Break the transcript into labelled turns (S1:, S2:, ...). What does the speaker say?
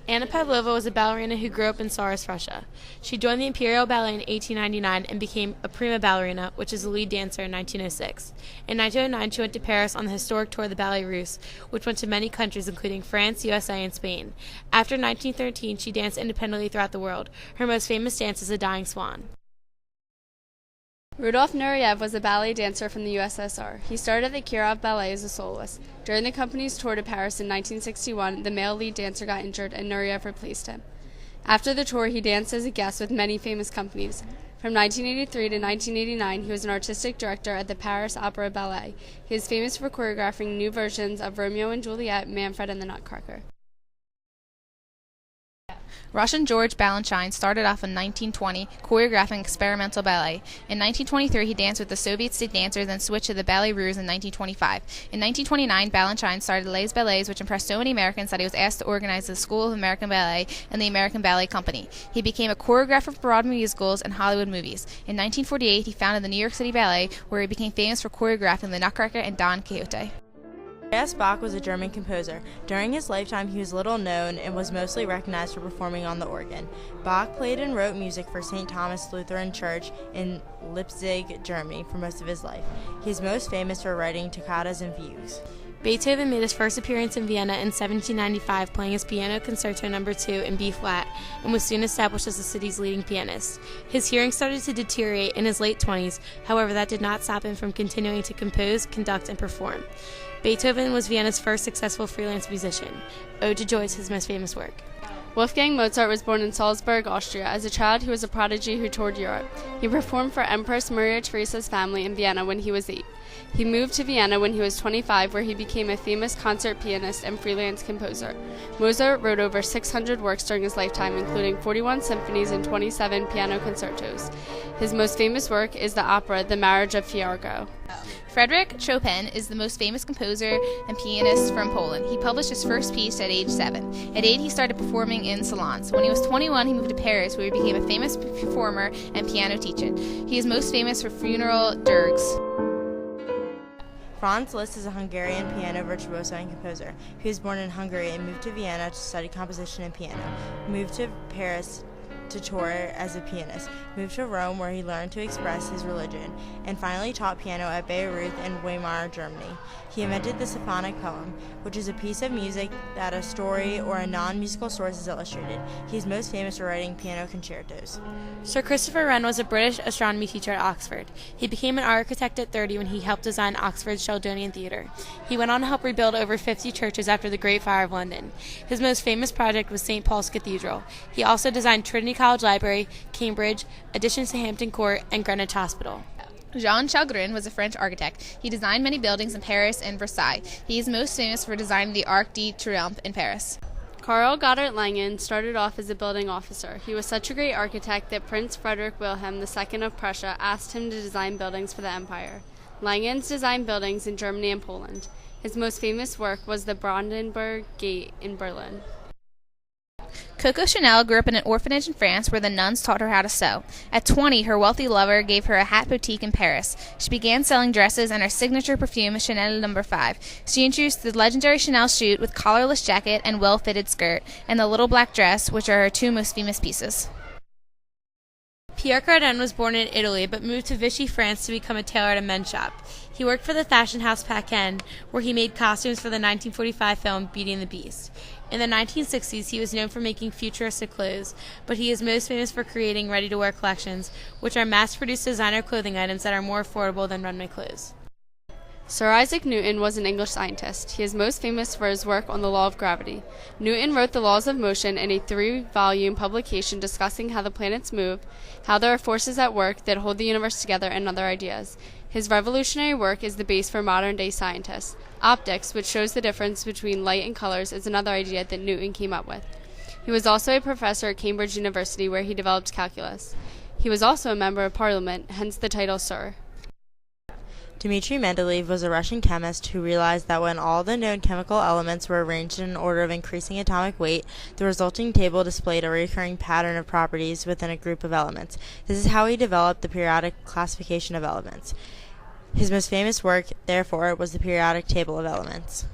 S1: Anna Pavlova was a ballerina who grew up in Tsarist Russia. She joined the Imperial Ballet in 1899 and became a prima ballerina, which is a lead dancer, in 1906. In 1909, she went to Paris on the historic tour of the Ballet Russe, which went to many countries including France, USA, and Spain. After 1913, she danced independently throughout the world. Her most famous dance is The Dying Swan.
S2: Rudolf Nureyev was a ballet dancer from the USSR. He started at the Kirov Ballet as a soloist. During the company's tour to Paris in 1961, the male lead dancer got injured and Nureyev replaced him. After the tour, he danced as a guest with many famous companies. From 1983 to 1989, he was an artistic director at the Paris Opera Ballet. He is famous for choreographing new versions of Romeo and Juliet, Manfred and the Nutcracker.
S3: Russian George Balanchine started off in 1920 choreographing experimental ballet. In 1923, he danced with the Soviet state dancers, then switched to the Ballet Russe in 1925. In 1929, Balanchine started Les Ballets, which impressed so many Americans that he was asked to organize the School of American Ballet and the American Ballet Company. He became a choreographer for Broadway musicals and Hollywood movies. In 1948, he founded the New York City Ballet, where he became famous for choreographing the Nutcracker and Don Quixote.
S4: Bach was a German composer. During his lifetime, he was little known and was mostly recognized for performing on the organ. Bach played and wrote music for St. Thomas Lutheran Church in Leipzig, Germany, for most of his life. He is most famous for writing toccatas and fugues.
S1: Beethoven made his first appearance in Vienna in 1795 playing his Piano Concerto No. 2 in B-flat and was soon established as the city's leading pianist. His hearing started to deteriorate in his late 20s, however that did not stop him from continuing to compose, conduct, and perform. Beethoven was Vienna's first successful freelance musician. Ode to Joy is his most famous work.
S2: Wolfgang Mozart was born in Salzburg, Austria. As a child, he was a prodigy who toured Europe. He performed for Empress Maria Theresa's family in Vienna when he was 8. He moved to Vienna when he was 25, where he became a famous concert pianist and freelance composer. Mozart wrote over 600 works during his lifetime, including 41 symphonies and 27 piano concertos. His most famous work is the opera The Marriage of Figaro.
S3: Frederick Chopin is the most famous composer and pianist from Poland. He published his first piece at age 7. At 8, he started performing in salons. When he was 21, he moved to Paris, where he became a famous performer and piano teacher. He is most famous for funeral dirges.
S4: Franz Liszt is a Hungarian piano virtuoso and composer. He was born in Hungary and moved to Vienna to study composition and piano. Moved to Paris to tour as a pianist, moved to Rome where he learned to express his religion, and finally taught piano at Bayreuth and Weimar, Germany. He invented the symphonic poem, which is a piece of music that a story or a non-musical source is illustrated. He is most famous for writing piano concertos.
S1: Sir Christopher Wren was a British astronomy teacher at Oxford. He became an architect at 30 when he helped design Oxford's Sheldonian Theatre. He went on to help rebuild over 50 churches after the Great Fire of London. His most famous project was St. Paul's Cathedral. He also designed Trinity College Library, Cambridge, additions to Hampton Court, and Greenwich Hospital.
S3: Jean Chalgrin was a French architect. He designed many buildings in Paris and Versailles. He is most famous for designing the Arc de Triomphe in Paris.
S2: Karl Goddard Langen started off as a building officer. He was such a great architect that Prince Frederick Wilhelm II of Prussia asked him to design buildings for the empire. Langens designed buildings in Germany and Poland. His most famous work was the Brandenburg Gate in Berlin.
S3: Coco Chanel grew up in an orphanage in France where the nuns taught her how to sew. At 20, her wealthy lover gave her a hat boutique in Paris. She began selling dresses, and her signature perfume, Chanel No. 5. She introduced the legendary Chanel suit with collarless jacket and well-fitted skirt, and the little black dress, which are her two most famous pieces.
S1: Pierre Cardin was born in Italy but moved to Vichy, France to become a tailor at a men's shop. He worked for the fashion house Paquin, where he made costumes for the 1945 film Beauty and the Beast. In the 1960s, he was known for making futuristic clothes, but he is most famous for creating ready-to-wear collections, which are mass-produced designer clothing items that are more affordable than runway clothes.
S2: Sir Isaac Newton was an English scientist. He is most famous for his work on the law of gravity. Newton wrote the laws of motion in a 3-volume publication discussing how the planets move, how there are forces at work that hold the universe together, and other ideas. His revolutionary work is the base for modern-day scientists. Optics, which shows the difference between light and colors, is another idea that Newton came up with. He was also a professor at Cambridge University, where he developed calculus. He was also a member of Parliament, hence the title Sir.
S4: Dmitry Mendeleev was a Russian chemist who realized that when all the known chemical elements were arranged in an order of increasing atomic weight, the resulting table displayed a recurring pattern of properties within a group of elements. This is how he developed the periodic classification of elements. His most famous work, therefore, was the periodic table of elements.